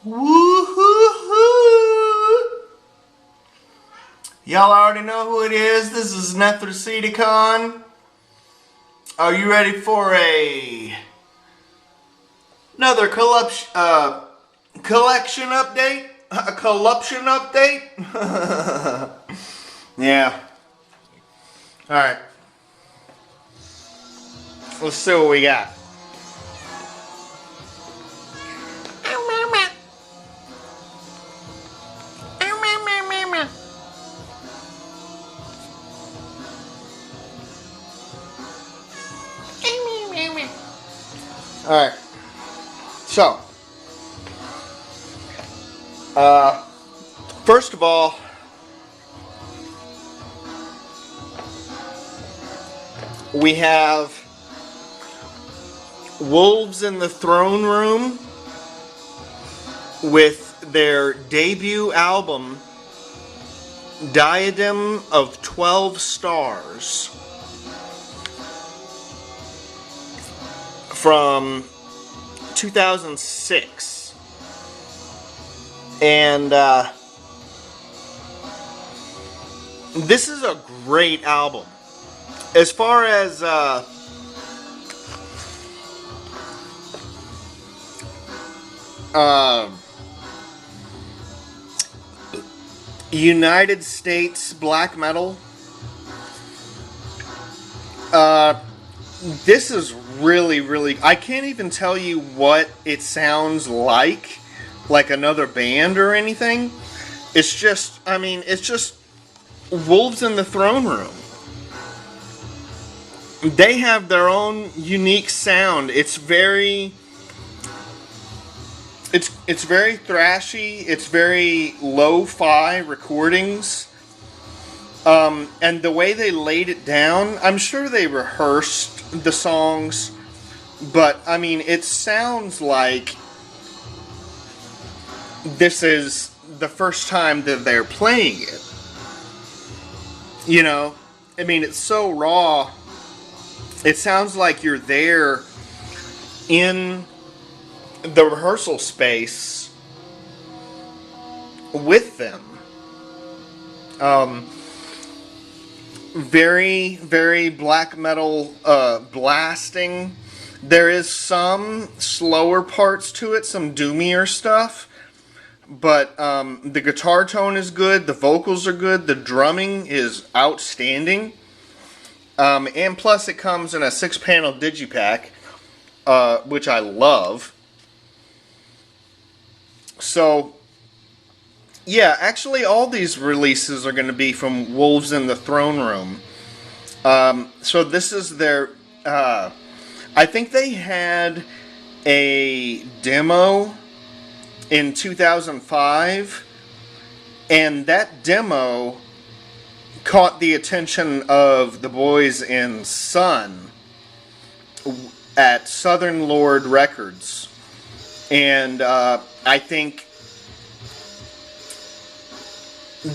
Woo-hoo-hoo! Y'all already know who it is. This is Nethracedicon. Are you ready for another collection update? A corruption update? Yeah. Alright. Let's see what we got. Alright. So, first of all, we have Wolves in the Throne Room with their debut album, Diadem of 12 Stars, from 2006. And this is a great album. As far as United States black metal, this is really, I can't even tell you what it sounds like another band or anything. It's just, I mean, it's just Wolves in the Throne Room. They have their own unique sound. It's very thrashy. It's very lo-fi recordings. And the way they laid it down, I'm sure they rehearsed the songs, but I mean, it sounds like this is the first time that they're playing it. You know, I mean, it's so raw. It sounds like you're there in the rehearsal space with them. Very black metal blasting. There is some slower parts to it, some doomier stuff, but the guitar tone is good, the vocals are good, the drumming is outstanding, and plus it comes in a 6-panel digipack, which I love. So yeah, actually all these releases are going to be from Wolves in the Throne Room. So this is their, I think they had a demo in 2005, and that demo caught the attention of the boys in Sun at Southern Lord Records. And I think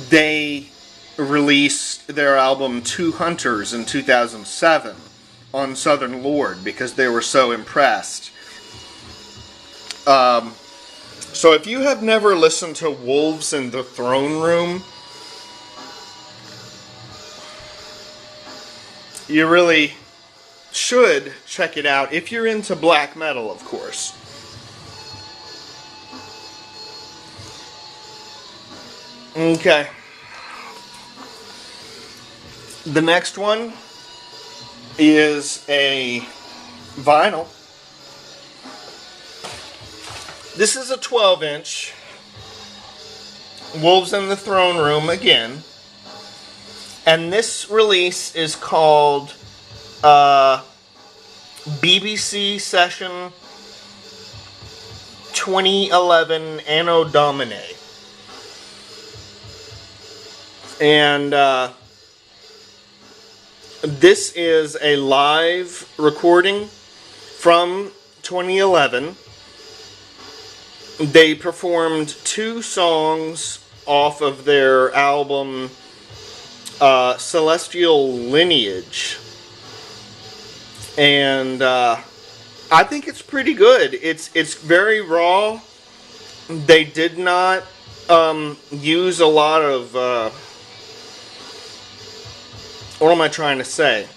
they released their album Two Hunters in 2007 on Southern Lord because they were so impressed. So if you have never listened to Wolves in the Throne Room, you really should check it out if you're into black metal, of course. Okay. The next one is a vinyl. This is a 12-inch. Wolves in the Throne Room again. And this release is called BBC Session 2011 Anno Domini. And this is a live recording from 2011. They performed 2 songs off of their album Celestial Lineage. And I think it's pretty good. It's very raw. They did not use a lot of. What am I trying to say?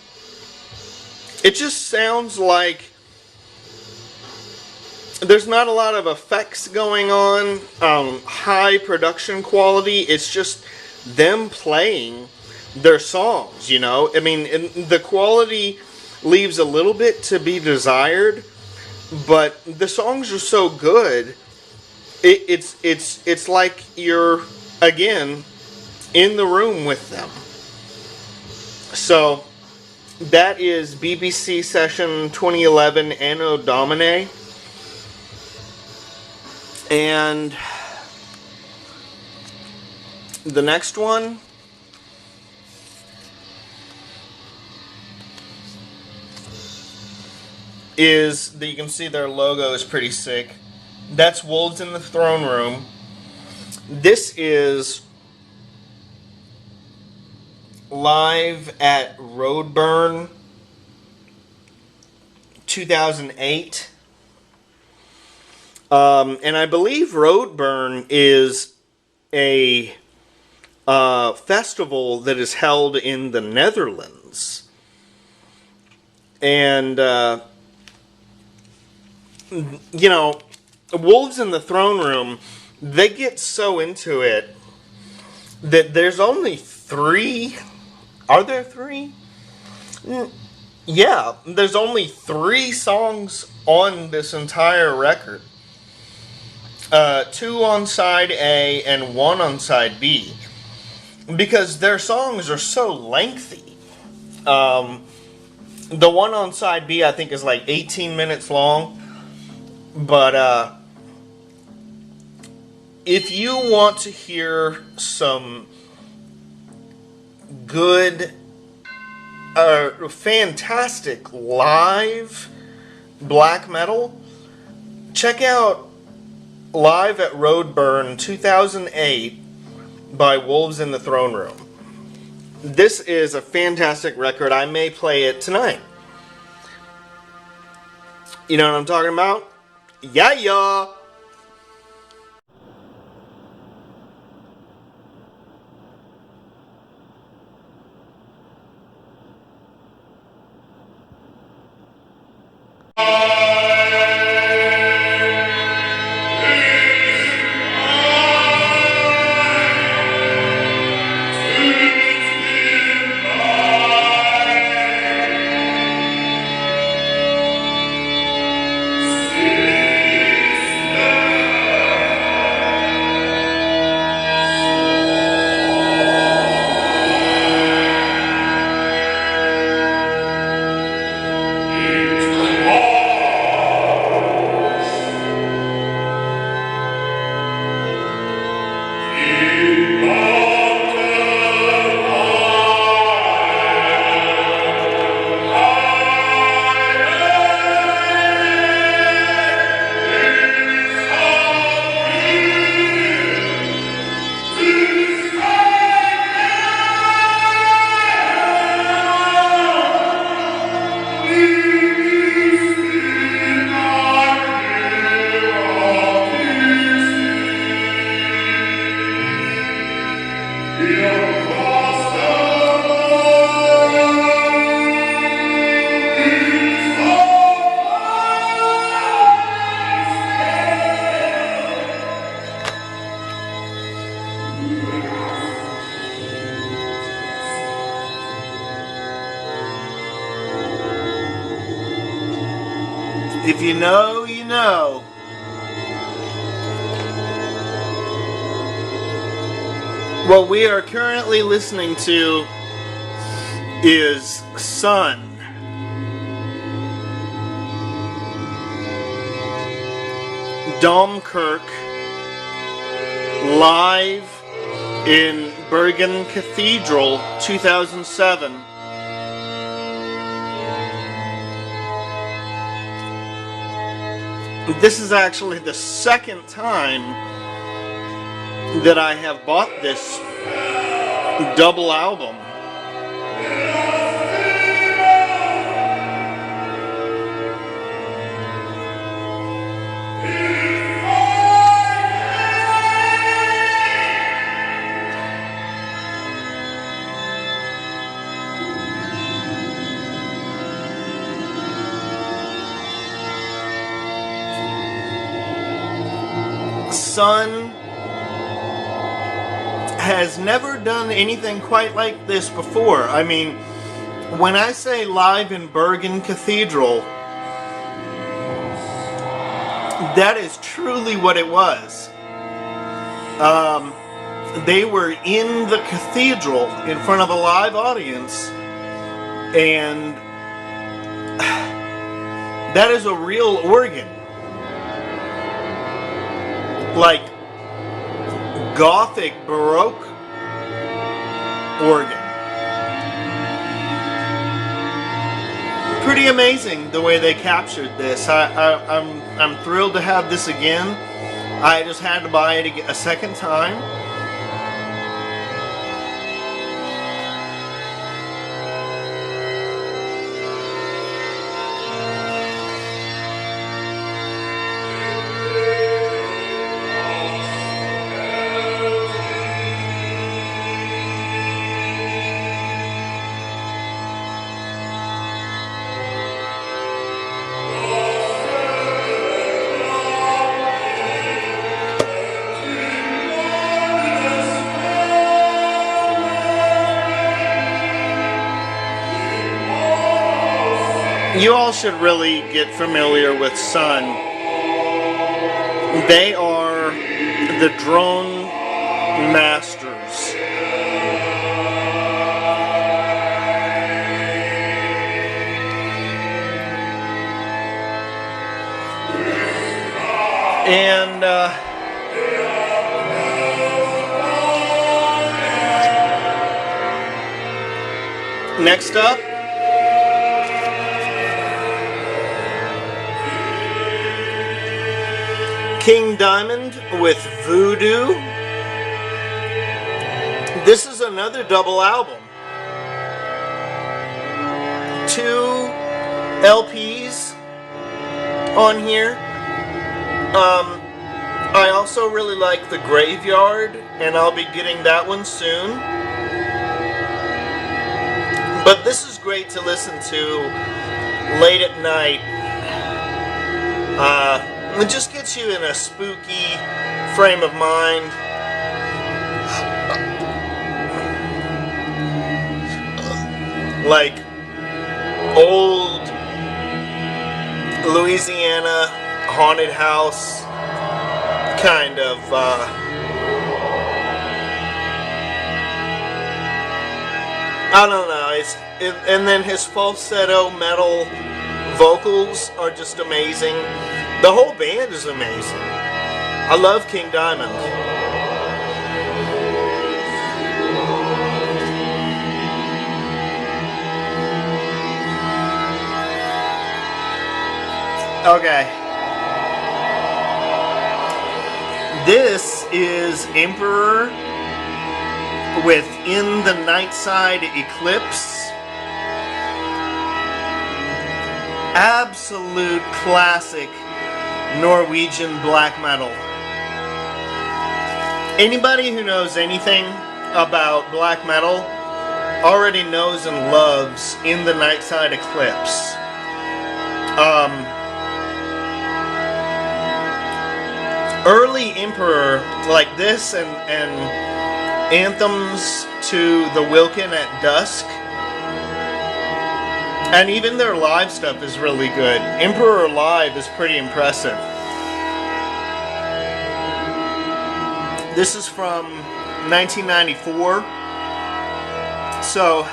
It just sounds like there's not a lot of effects going on, high production quality. It's just them playing their songs, you know? I mean, the quality leaves a little bit to be desired, but the songs are so good. It's like you're, again, in the room with them. So that is BBC Session 2011 Anno Domini. And the next one is that you can see their logo is pretty sick. That's Wolves in the Throne Room. This is live at Roadburn 2008. And I believe Roadburn is a festival that is held in the Netherlands. And, you know, Wolves in the Throne Room, they get so into it that there's only 3. Are there 3? Yeah, there's only 3 songs on this entire record. 2 on side A and 1 on side B, because their songs are so lengthy. The one on side B I think is like 18 minutes long, but if you want to hear some good, fantastic live black metal, check out Live at Roadburn 2008 by Wolves in the Throne Room. This is a fantastic record. I may play it tonight. You know what I'm talking about? Yeah. If you know, you know. What we are currently listening to is Sun. Domkirk, live in Bergen Cathedral 2007. This is actually the second time that I have bought this double album. Sun has never done anything quite like this before. I mean, when I say live in Bergen Cathedral, that is truly what it was. They were in the cathedral in front of a live audience, and that is a real organ. Like Gothic Baroque organ. Pretty amazing the way they captured this. I'm thrilled to have this again. I just had to buy it a second time. You all should really get familiar with Sun. They are the drone masters. And next up, King Diamond with Voodoo. This is another double album. 2 LPs on here. I also really like The Graveyard, and I'll be getting that one soon. But this is great to listen to late at night. It just gets you in a spooky frame of mind. Like old Louisiana haunted house kind of I don't know. And then his falsetto metal vocals are just amazing. The whole band is amazing. I love King Diamond. Okay. This is Emperor with In the Nightside Eclipse. Absolute classic Norwegian black metal. Anybody who knows anything about black metal already knows and loves In the Nightside Eclipse. Early Emperor like this and anthems to the Wilkin at Dusk, and even their live stuff is really good. Emperor Live is pretty impressive. This is from 1994. So,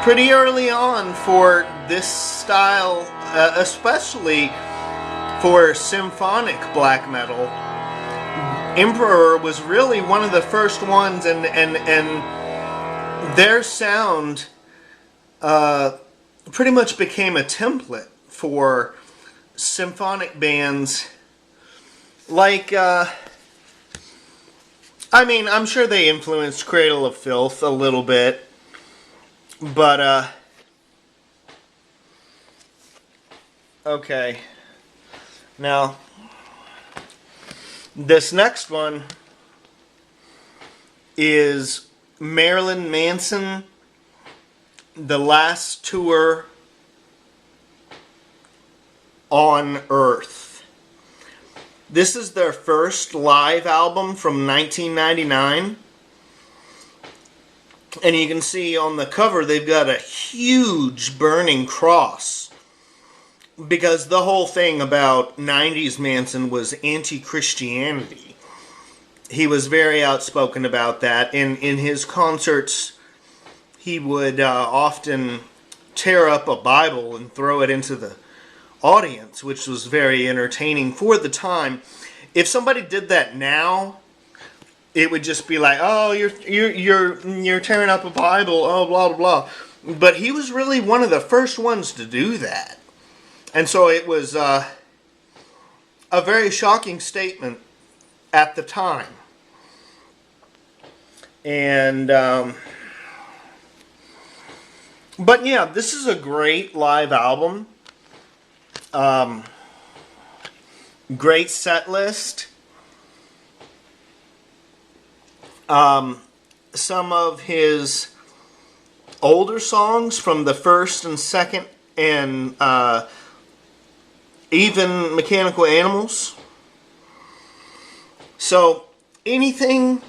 pretty early on for this style, especially for symphonic black metal. Emperor was really one of the first ones, and their sound pretty much became a template for symphonic bands like, I mean, I'm sure they influenced Cradle of Filth a little bit, but, okay. Now, this next one is Marilyn Manson, The Last Tour on Earth. This is their first live album from 1999. And you can see on the cover they've got a huge burning cross. Because the whole thing about 90s Manson was anti-Christianity. He was very outspoken about that. In his concerts, he would often tear up a Bible and throw it into the audience, which was very entertaining for the time. If somebody did that now, it would just be like, "Oh, you're tearing up a Bible, oh blah blah blah." But he was really one of the first ones to do that, and so it was a very shocking statement at the time. And but yeah, this is a great live album. Great set list. Some of his older songs from the first and second and even Mechanical Animals. So anything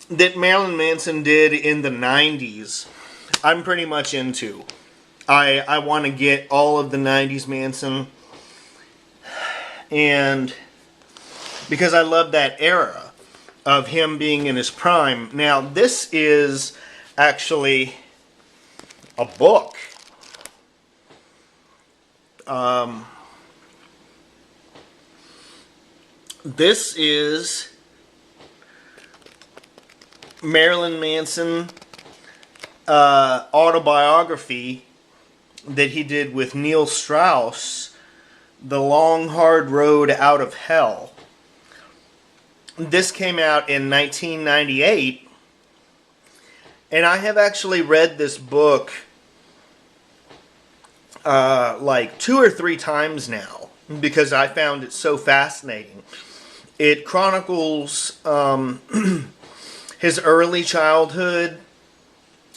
that Marilyn Manson did in the 90s, I'm pretty much into. I want to get all of the 90s Manson, and because I love that era of him being in his prime. Now, this is actually a book. This is Marilyn Manson autobiography that he did with Neil Strauss, The Long Hard Road Out of Hell. This came out in 1998, and I have actually read this book like 2 or 3 times now because I found it so fascinating. It chronicles his early childhood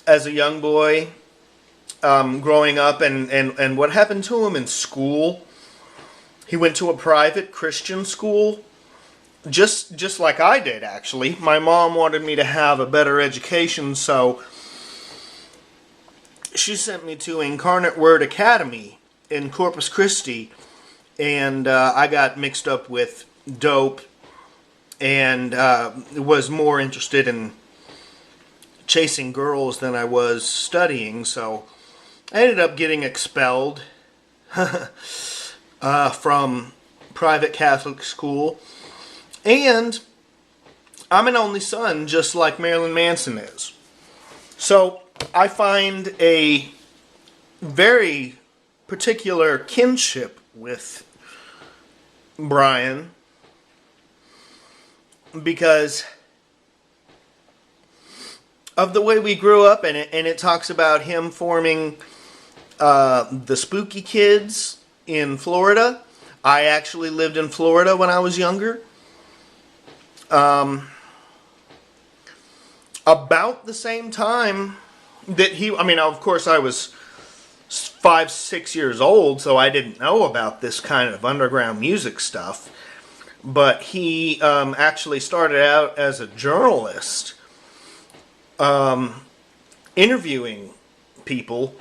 as a young boy, growing up, and what happened to him in school. He went to a private Christian school, just like I did, actually. My mom wanted me to have a better education, so she sent me to Incarnate Word Academy in Corpus Christi, and I got mixed up with dope and was more interested in chasing girls than I was studying, so I ended up getting expelled from private Catholic school. And I'm an only son, just like Marilyn Manson is. So I find a very particular kinship with Brian because of the way we grew up, and it talks about him forming the Spooky Kids in Florida. I actually lived in Florida when I was younger. About the same time that of course I was 5, 6 years old, so I didn't know about this kind of underground music stuff. But he actually started out as a journalist, interviewing people.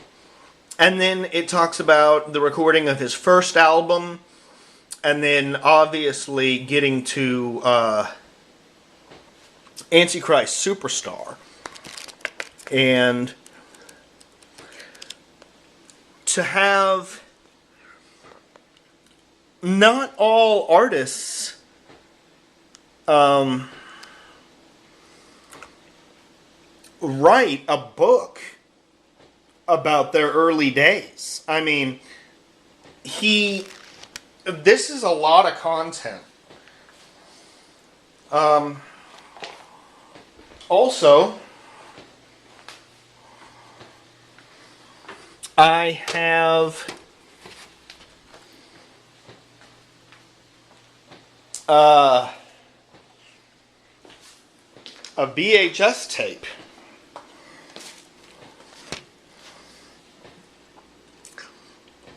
And then it talks about the recording of his first album, and then obviously getting to Antichrist Superstar. And to have not all artists write a book about their early days. I mean, this is a lot of content. Also, I have a VHS tape.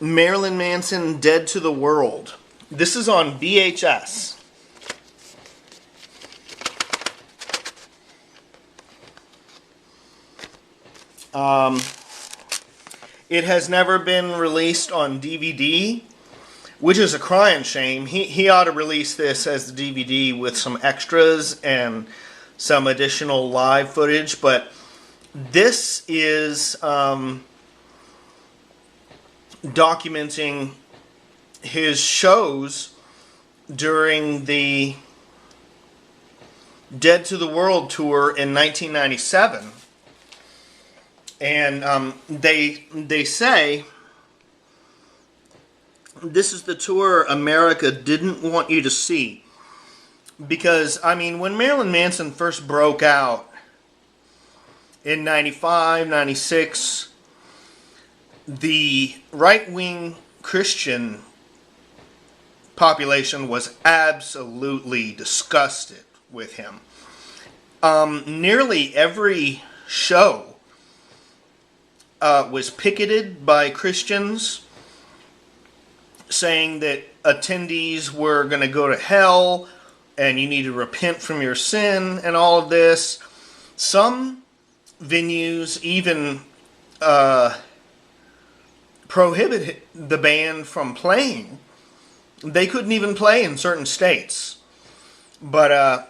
Marilyn Manson, Dead to the World. This is on VHS. It has never been released on DVD, which is a crying shame. He ought to release this as the DVD with some extras and some additional live footage. But this is documenting his shows during the Dead to the World tour in 1997. And they say this is the tour America didn't want you to see. Because, I mean, when Marilyn Manson first broke out in 95, 96, the right-wing Christian population was absolutely disgusted with him. Nearly every show was picketed by Christians, saying that attendees were going to go to hell and you need to repent from your sin and all of this. Some venues even prohibited the band from playing. They couldn't even play in certain states. But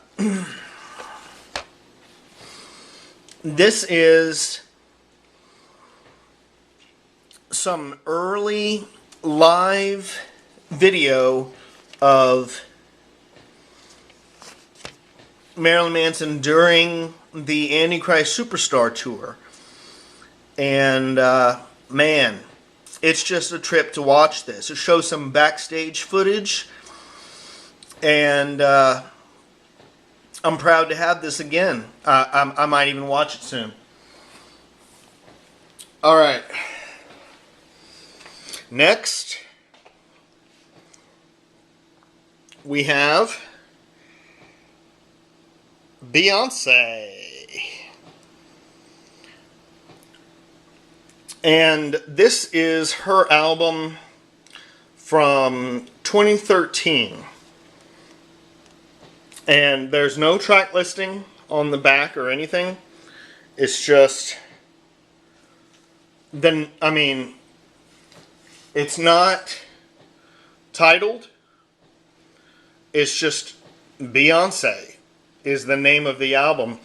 this is some early live video of Marilyn Manson during the Antichrist Superstar tour. And man, it's just a trip to watch this. It shows some backstage footage, and I'm proud to have this again. I might even watch it soon. Alright. Next, we have Beyonce. And this is her album from 2013. And there's no track listing on the back or anything. It's just, it's not titled. It's just Beyonce is the name of the album.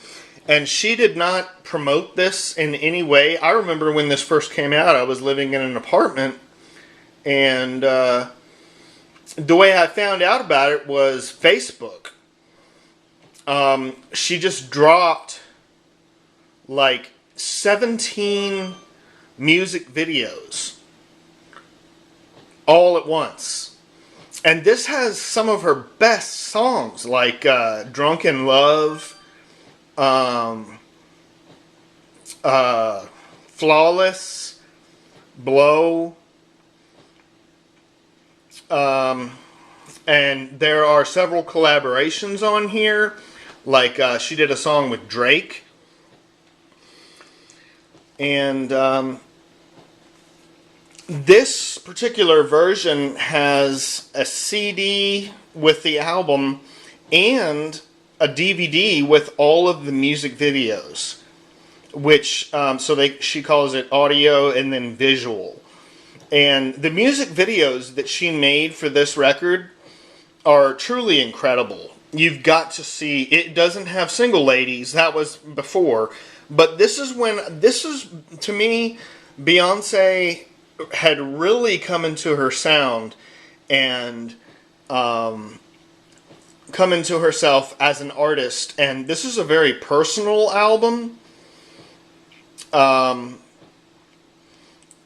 And she did not promote this in any way. I remember when this first came out, I was living in an apartment. And the way I found out about it was Facebook. She just dropped like 17 music videos all at once. And this has some of her best songs, like Drunk in Love, Flawless, Blow, and there are several collaborations on here, like she did a song with Drake. And this particular version has a CD with the album and a DVD with all of the music videos, which she calls it audio and then visual. And the music videos that she made for this record are truly incredible. You've got to see. It doesn't have single ladies, that was before, but this is to me, Beyonce had really come into her sound and come into herself as an artist. And this is a very personal album,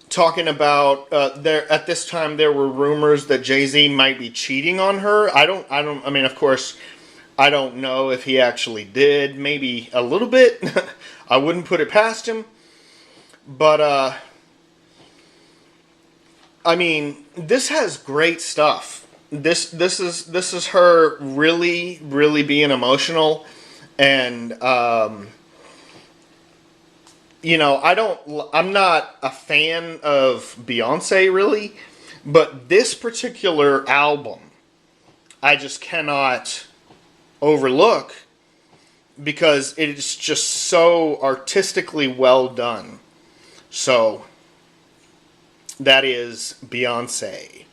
talking about at this time there were rumors that Jay-Z might be cheating on her. I mean, of course, I don't know if he actually did. Maybe a little bit. I wouldn't put it past him. But I mean, this has great stuff. This is her really, really being emotional, and you know, I'm not a fan of Beyonce really, but this particular album I just cannot overlook because it is just so artistically well done. So, that is Beyonce.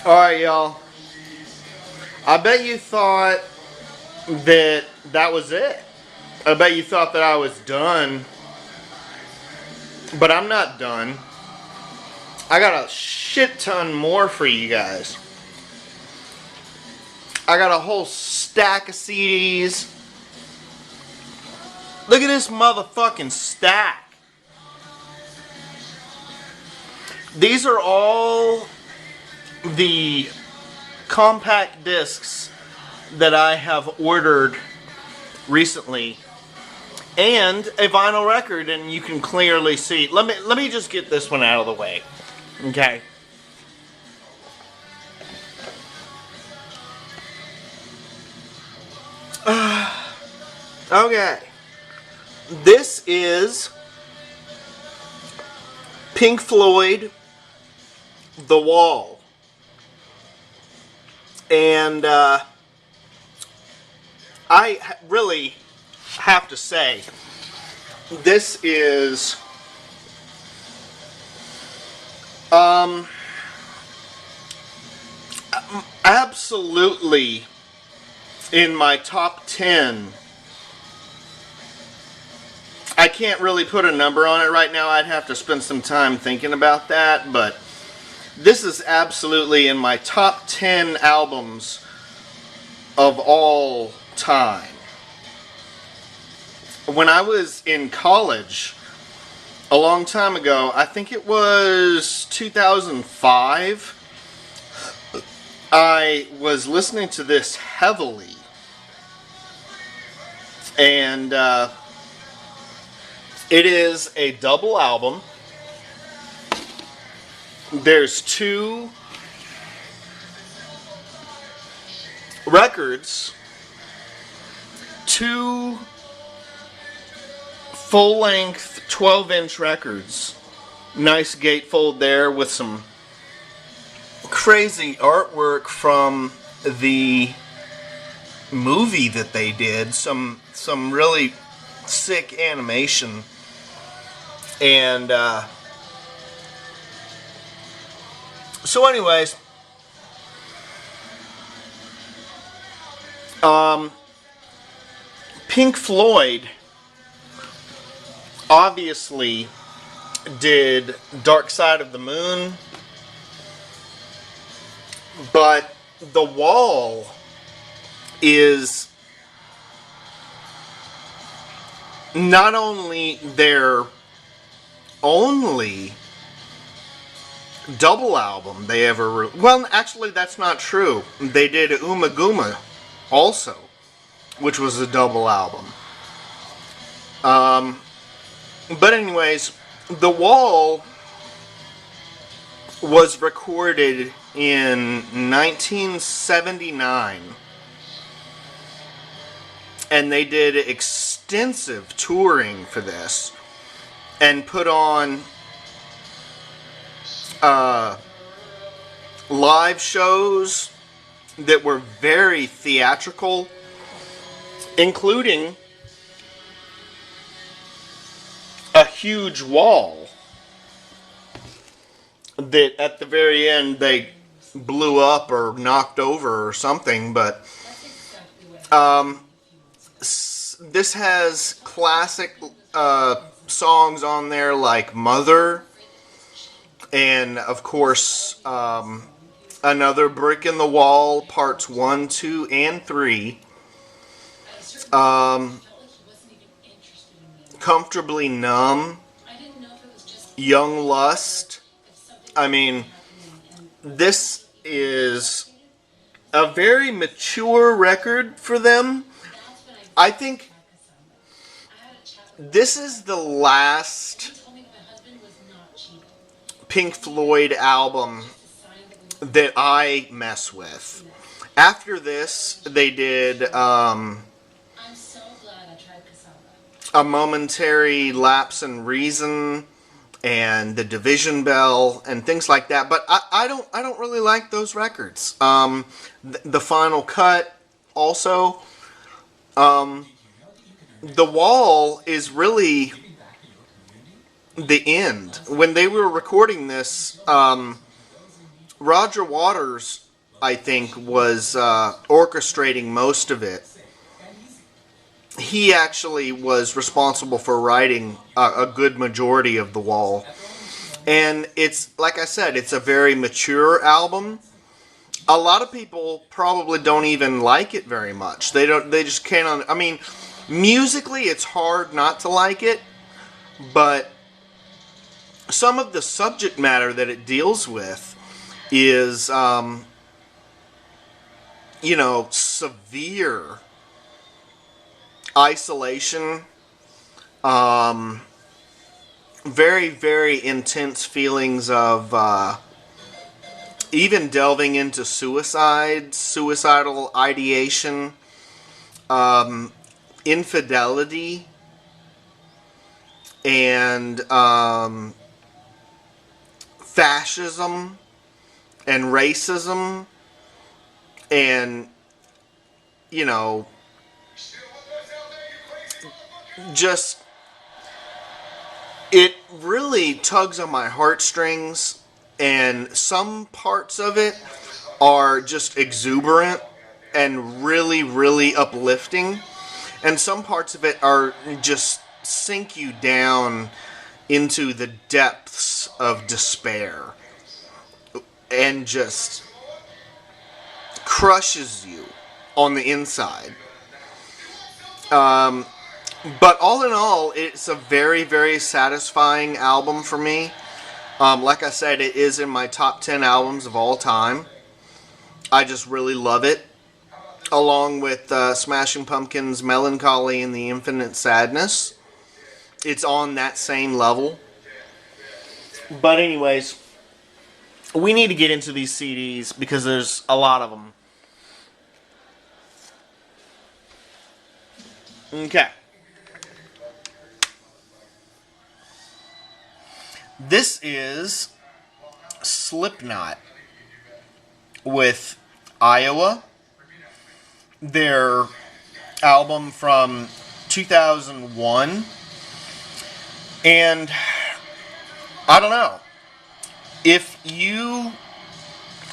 Alright, y'all. I bet you thought that that was it. I bet you thought that I was done. But I'm not done. I got a shit ton more for you guys. I got a whole stack of CDs. Look at this motherfucking stack. These are all the compact discs that I have ordered recently, and a vinyl record, and you can clearly see. Let me just get this one out of the way. Okay. Okay. This is Pink Floyd, The Wall. And I really have to say, this is absolutely in my top 10. I can't really put a number on it right now. I'd have to spend some time thinking about that, but this is absolutely in my top 10 albums of all time. When I was in college, a long time ago, I think it was 2005, I was listening to this heavily. And it is a double album. There's 2 records, 2 full-length 12-inch records. Nice gatefold there with some crazy artwork from the movie that they did. Some really sick animation. And so anyways, Pink Floyd obviously did Dark Side of the Moon, but The Wall is not only their only double album they ever well, actually that's not true. They did Uma Guma also, which was a double album. But anyways, The Wall was recorded in 1979, and they did extensive touring for this and put on live shows that were very theatrical, including a huge wall that at the very end they blew up or knocked over or something. But this has classic songs on there like Mother, and of course Another Brick in the Wall, parts 1, 2, and 3. Comfortably Numb, Young Lust. I mean, this is a very mature record for them. I think this is the last Pink Floyd album that I mess with. After this, they did A Momentary Lapse in Reason and The Division Bell and things like that. But I don't really like those records. The Final Cut also. The Wall is really the end. When they were recording this, Roger Waters, I think, was orchestrating most of it. He actually was responsible for writing a good majority of The Wall. And it's, like I said, it's a very mature album. A lot of people probably don't even like it very much. They just can't, I mean, musically it's hard not to like it, but some of the subject matter that it deals with is, severe isolation, very, very intense feelings of even delving into suicidal ideation, infidelity, and fascism and racism, and just, it really tugs on my heartstrings, and some parts of it are just exuberant and really, really uplifting, and some parts of it are just sink you down into the depths of despair and just crushes you on the inside. But all in all, it's a very, very satisfying album for me. Like I said, it is in my top 10 albums of all time. I just really love it. Along with Smashing Pumpkins' Melancholy and the Infinite Sadness. It's on that same level. But anyways, we need to get into these CDs because there's a lot of them. Okay. This is Slipknot with Iowa. Their album from 2001. And I don't know.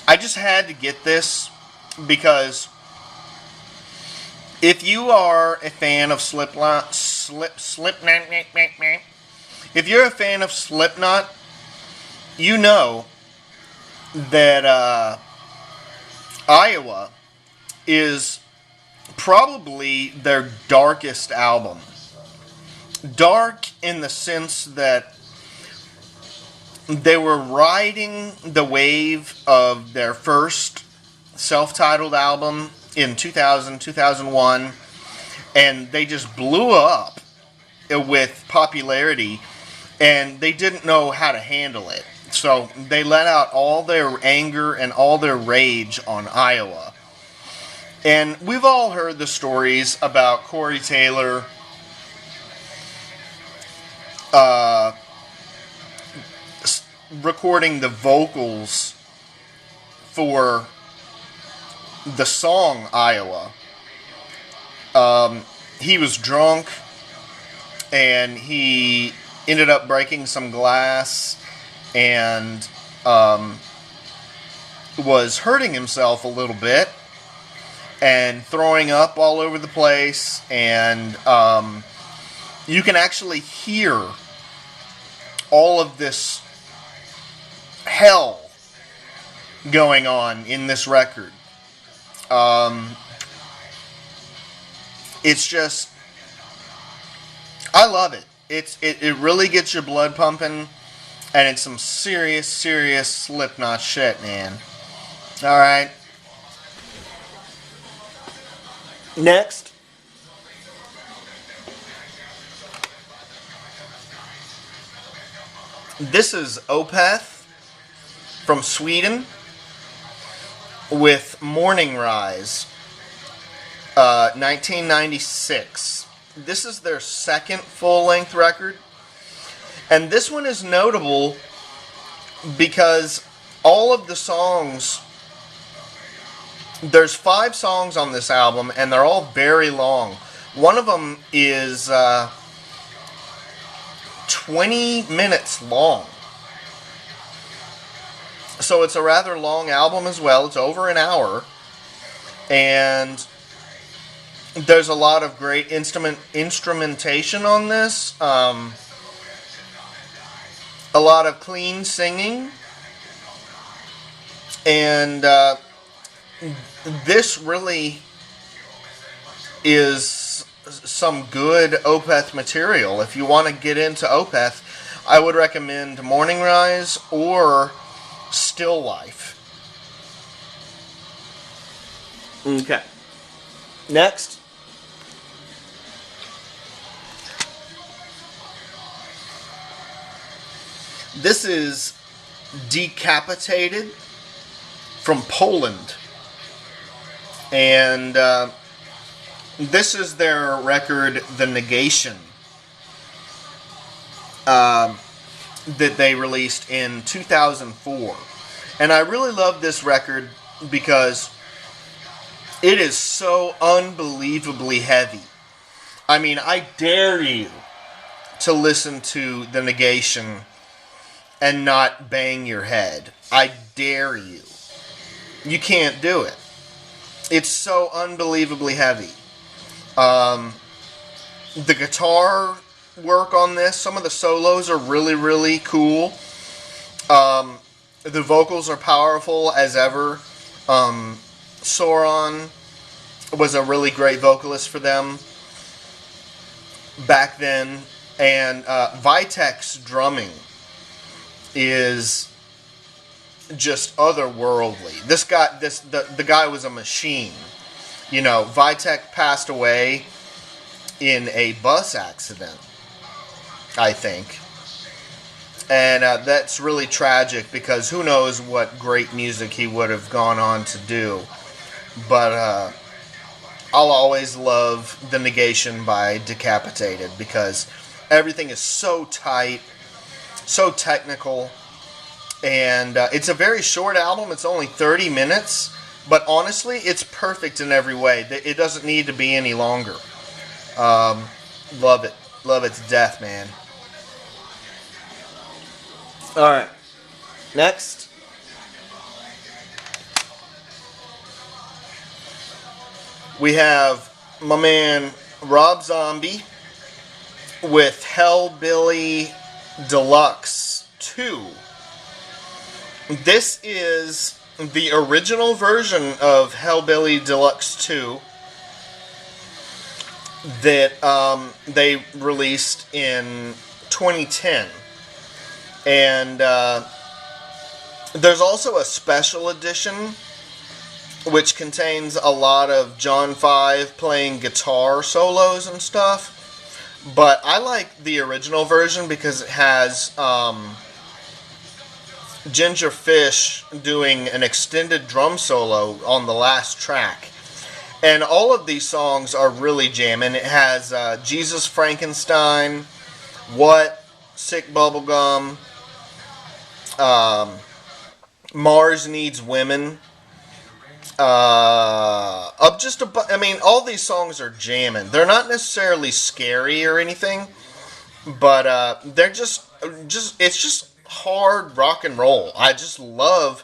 I just had to get this because if you are a fan of Slipknot, if you're a fan of Slipknot, you know that Iowa is probably their darkest album. Dark in the sense that they were riding the wave of their first self-titled album in 2000, 2001, and they just blew up with popularity, and they didn't know how to handle it. So they let out all their anger and all their rage on Iowa. And we've all heard the stories about Corey Taylor recording the vocals for the song Iowa. He was drunk and he ended up breaking some glass and was hurting himself a little bit and throwing up all over the place, and you can actually hear all of this hell going on in this record. It's just, I love it. It really gets your blood pumping, And it's some serious, serious Slipknot shit, man. Alright. Next. This is Opeth from Sweden with Morning Rise, 1996. This is their second full-length record. And this one is notable because all of the songs, there's 5 songs on this album, and they're all very long. One of them is 20 minutes long. So it's a rather long album as well. It's over an hour. And there's a lot of great instrumentation on this. A lot of clean singing, and this really is some good Opeth material. If you want to get into Opeth, I would recommend Morning Rise or Still Life. Okay. Next. This is Decapitated from Poland. And this is their record, The Negation, that they released in 2004. And I really love this record because it is so unbelievably heavy. I mean, I dare you to listen to The Negation and not bang your head. I dare you. You can't do it. It's so unbelievably heavy. The guitar work on this, some of the solos are really, really cool. The vocals are powerful as ever. Sauron was a really great vocalist for them back then. And Vitek's drumming is just otherworldly. The guy was a machine. You know, Vitek passed away in a bus accident, I think. And that's really tragic because who knows what great music he would have gone on to do. But I'll always love The Negation by Decapitated because everything is so tight, so technical, and it's a very short album. It's only 30 minutes, but honestly, it's perfect in every way. It doesn't need to be any longer. Love it. Love it to death, man. Alright. Next. We have my man Rob Zombie with Hellbilly Deluxe 2. This is the original version of Hellbilly Deluxe 2 that they released in 2010. And there's also a special edition which contains a lot of John 5 playing guitar solos and stuff. But I like the original version because it has Ginger Fish doing an extended drum solo on the last track. And all of these songs are really jamming. It has Jesus Frankenstein, What, Sick Bubblegum, Mars Needs Women. I mean, all these songs are jamming. They're not necessarily scary or anything, but they're just it's just hard rock and roll. I just love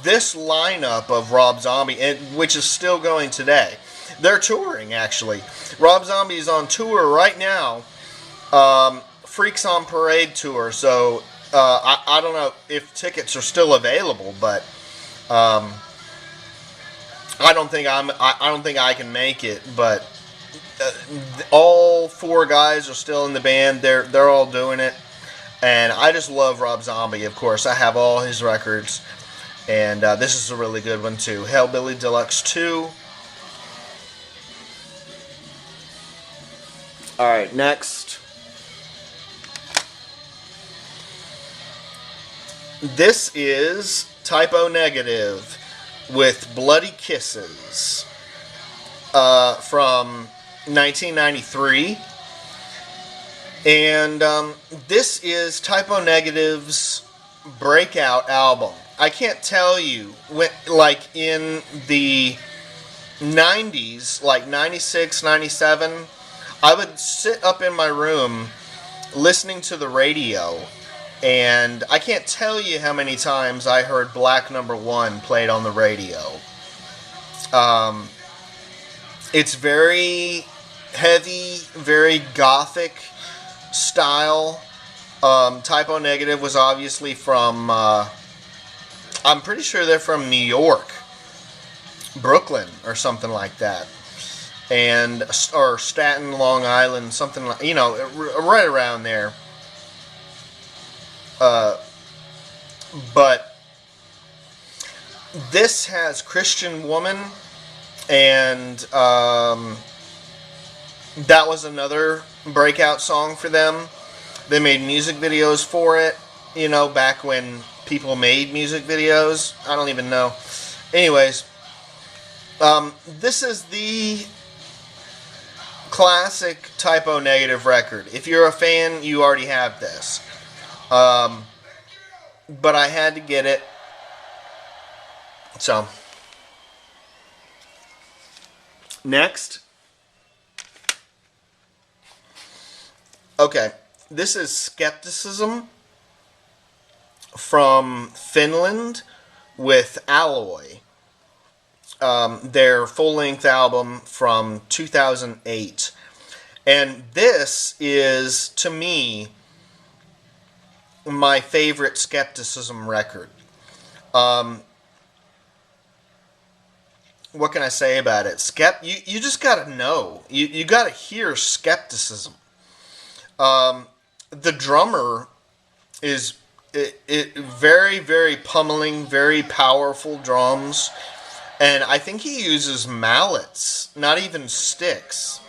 this lineup of Rob Zombie, which is still going today. They're touring, actually. Rob Zombie is on tour right now, Freaks on Parade tour. So I don't know if tickets are still available, but I don't think I can make it. But all 4 guys are still in the band. They're all doing it. And I just love Rob Zombie, of course. I have all his records. And this is a really good one, too. Hellbilly Deluxe 2. Alright, next. This is Typo Negative with Bloody Kisses from 1993. And this is Typo Negative's breakout album. I can't tell you, when, like in the 90s, like 96, 97, I would sit up in my room listening to the radio, and I can't tell you how many times I heard Black Number One played on the radio. It's very heavy, very gothic style. Typo Negative was obviously from, I'm pretty sure they're from New York, Brooklyn, or something like that. And, or Staten, Long Island, something like, you know, right around there. But this has Christian Woman, and that was another breakout song for them. They made music videos for it, you know, back when people made music videos. I don't even know. Anyways, this is the classic Typo Negative record. If you're a fan, you already have this. But I had to get it. So, next. Okay, this is Skepticism from Finland with Alloy. Their full-length album from 2008. And this is, to me, my favorite Skepticism record. What can I say about it? You just gotta know. You gotta hear Skepticism. The drummer is very, very pummeling, very powerful drums. And I think he uses mallets, not even sticks,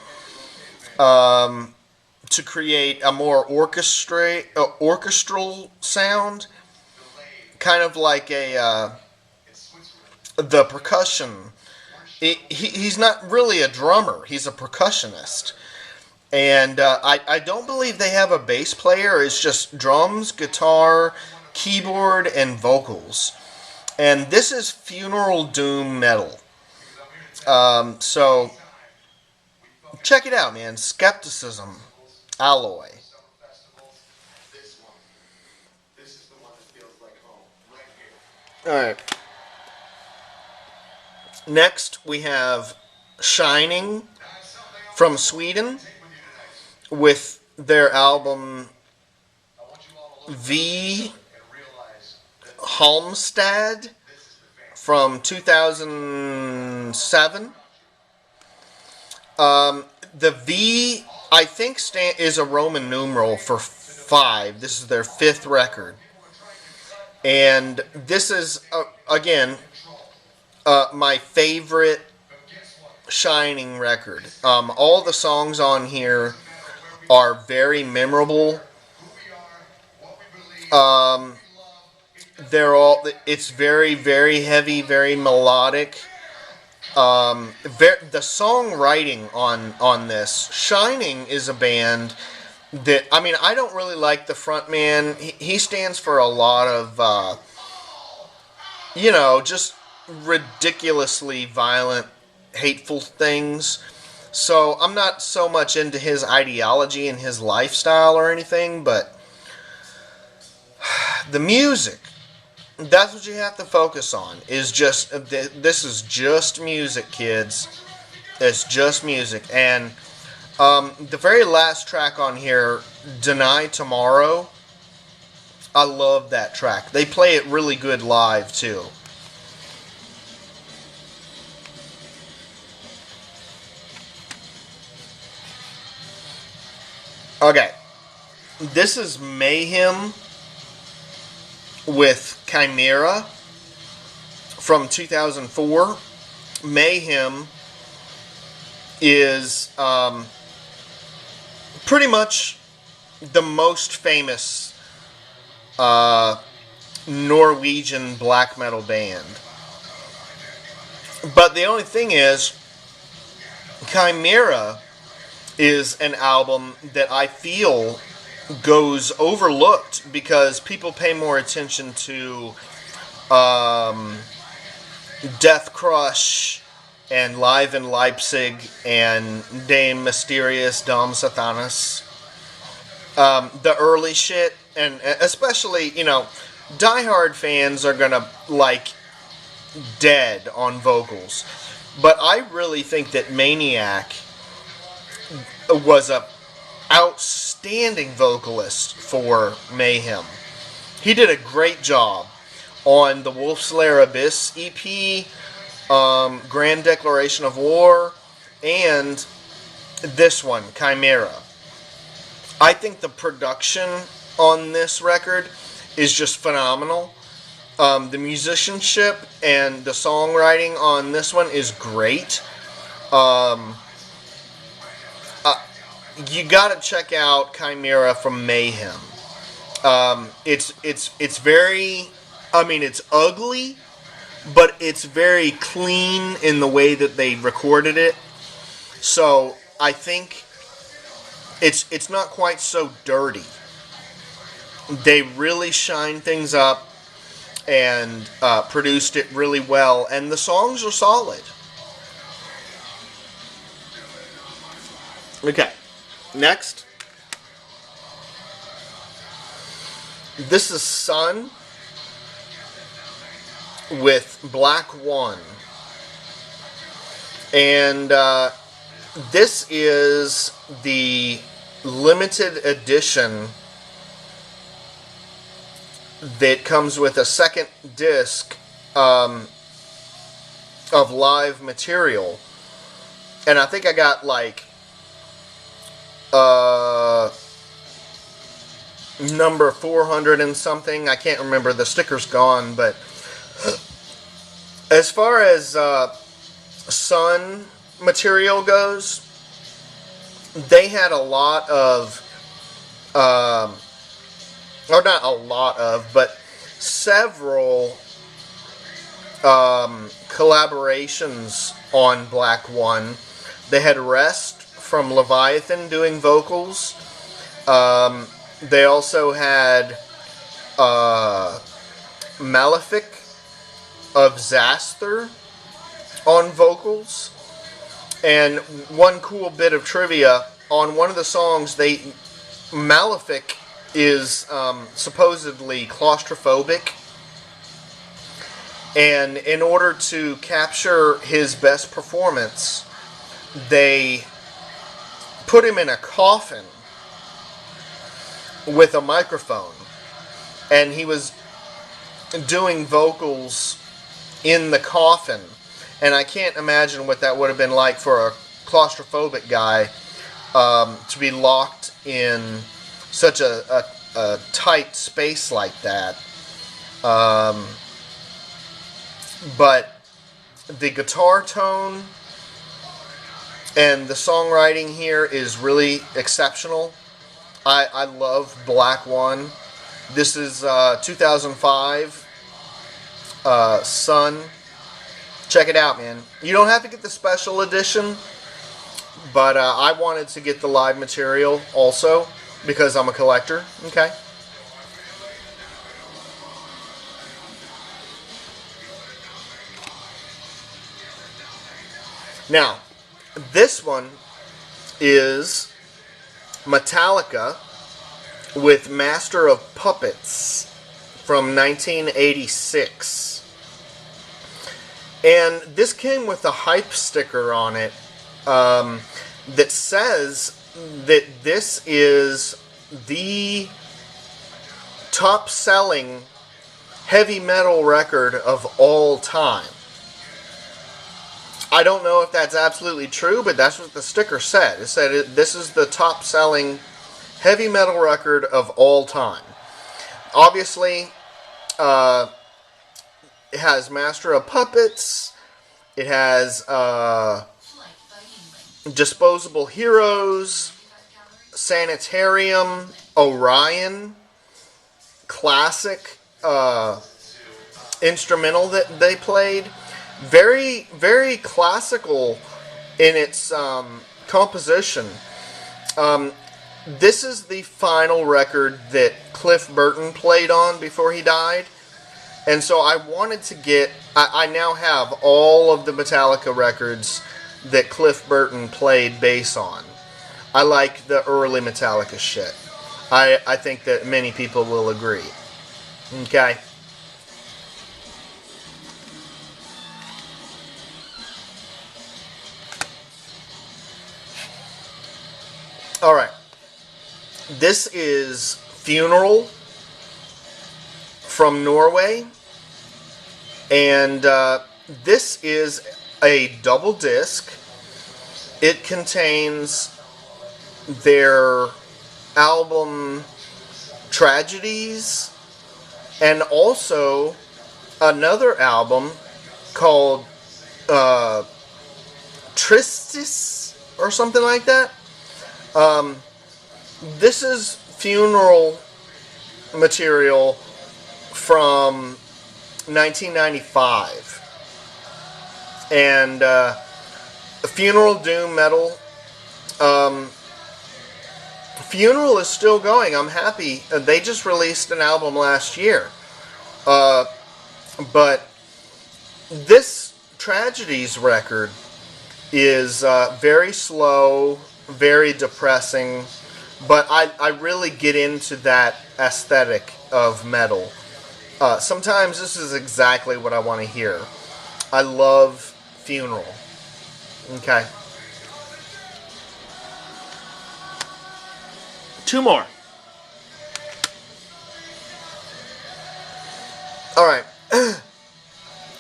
to create a more orchestral sound. Kind of like the percussion. He's not really a drummer. He's a percussionist. And I don't believe they have a bass player. It's just drums, guitar, keyboard, and vocals. And this is funeral doom metal. So, check it out, man. Skepticism, Alloy. Alright. Next, we have Shining from Sweden with their album V Halmstad from 2007. The V, I think, is a Roman numeral for 5. This is their 5th record. And this is, again, my favorite Shining record. All the songs on here are very memorable. It's very, very heavy, very melodic. The songwriting on this, Shining is a band that, I mean, I don't really like the front man. He stands for a lot of, just ridiculously violent, hateful things. So I'm not so much into his ideology and his lifestyle or anything, but the music, that's what you have to focus on. This is just music, kids. It's just music. And the very last track on here, Deny Tomorrow, I love that track. They play it really good live, too. Okay. This is Mayhem with Chimera from 2004. Mayhem is pretty much the most famous Norwegian black metal band. But the only thing is, Chimera is an album that I feel goes overlooked because people pay more attention to Death Crush and Live in Leipzig and Dame Mysterious, Dom Sathanas. The early shit, and especially, diehard fans are gonna like Dead on vocals. But I really think that Maniac was a outstanding vocalist for Mayhem. He did a great job on the Wolfslayer Abyss EP, Grand Declaration of War, and this one, Chimera. I think the production on this record is just phenomenal. The musicianship and the songwriting on this one is great. You gotta check out Chimera from Mayhem. It's very, it's ugly, but it's very clean in the way that they recorded it. So I think it's not quite so dirty. They really shined things up and produced it really well, and the songs are solid. Okay, next. This is Sun with Black One. And this is the limited edition that comes with a second disc of live material. And I think I got like number 400 and something. I can't remember. The sticker's gone. But as far as Sun material goes, they had a lot of or not a lot of, but several collaborations on Black One. They had Rest from Leviathan doing vocals. They also had Malefic of Zaster on vocals. And one cool bit of trivia, on one of the songs, Malefic is supposedly claustrophobic, and in order to capture his best performance, they put him in a coffin with a microphone, and he was doing vocals in the coffin. And I can't imagine what that would have been like for a claustrophobic guy to be locked in such a tight space like that. But the guitar tone and the songwriting here is really exceptional. I love Black One. This is 2005 Sun. Check it out, man. You don't have to get the special edition, but I wanted to get the live material also because I'm a collector. Okay. Now, this one is Metallica with Master of Puppets from 1986. And this came with a hype sticker on it that says that this is the top-selling heavy metal record of all time. I don't know if that's absolutely true, but that's what the sticker said. It said this is the top-selling heavy metal record of all time. Obviously, it has Master of Puppets. It has Disposable Heroes, Sanitarium, Orion, classic instrumental that they played. Very, very classical in its composition. This is the final record that Cliff Burton played on before he died. And so I wanted to get... I now have all of the Metallica records that Cliff Burton played bass on. I like the early Metallica shit. I think that many people will agree. Okay? Alright. This is Funeral from Norway. And this is a double disc. It contains their album Tragedies and also another album called Tristis or something like that. This is Funeral material from 1995. And Funeral doom metal. Funeral is still going. I'm happy. They just released an album last year. But this Tragedies record is very slow, very depressing, but I really get into that aesthetic of metal. Sometimes this is exactly what I want to hear. I love Funeral. Okay. Two more. Alright.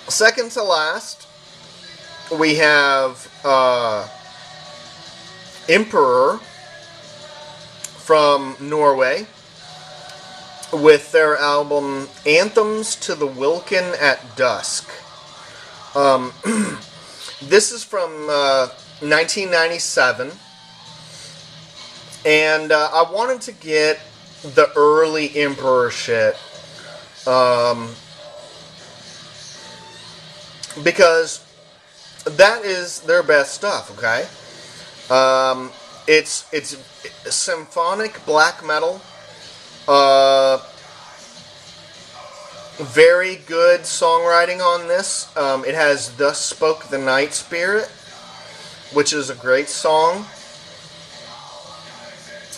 Second to last, we have Emperor from Norway with their album Anthems to the Wilkin at Dusk. This is from 1997. And I wanted to get the early Emperor shit. Because that is their best stuff, okay? It's symphonic black metal. Very good songwriting on this. It has Thus Spoke the Night Spirit, which is a great song.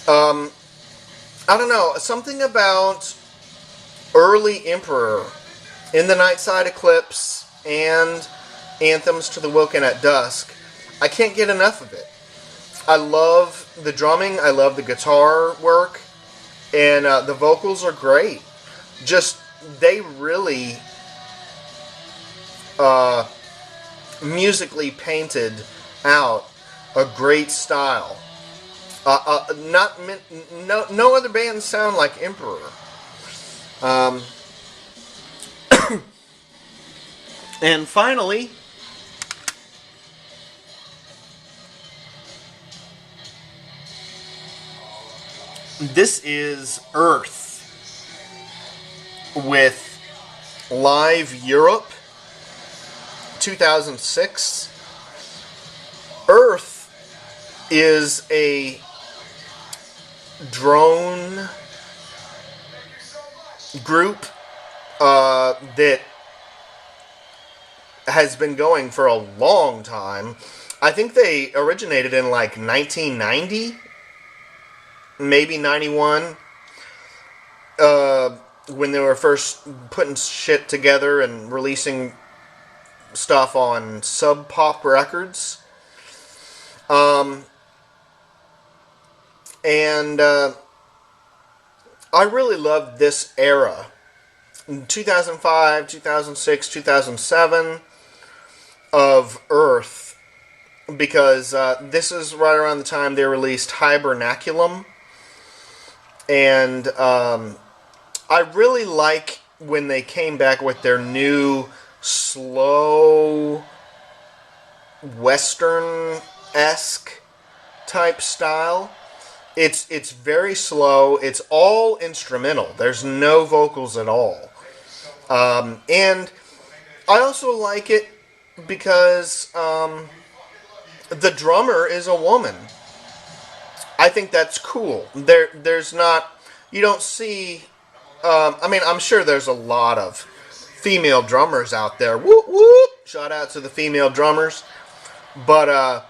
I don't know, something about early Emperor in the Nightside Eclipse and Anthems to the Wilkin at Dusk. I can't get enough of it. I love the drumming, I love the guitar work, and the vocals are great. Just, they really musically painted out a great style. No other bands sound like Emperor. And finally, this is Earth with Live Europe 2006. Earth is a drone group that has been going for a long time. I think they originated in like 1990, maybe 91, when they were first putting shit together and releasing stuff on Sub Pop Records. And I really loved this era. In 2005, 2006, 2007 of Earth, because this is right around the time they released Hibernaculum. And I really like when they came back with their new slow Western-esque type style. It's very slow. It's all instrumental. There's no vocals at all. And I also like it because the drummer is a woman. I think that's cool. There's not, you don't see. I mean, I'm sure there's a lot of female drummers out there. Whoop whoop! Shout out to the female drummers. But I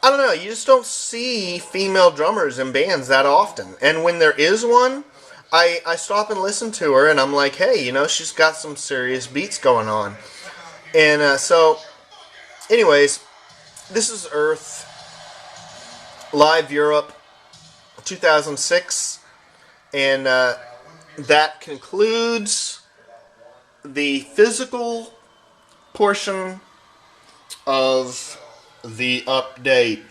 don't know. You just don't see female drummers in bands that often. And when there is one, I stop and listen to her, and I'm like, hey, she's got some serious beats going on. And anyways, this is Earth Live Europe 2006, and that concludes the physical portion of the update.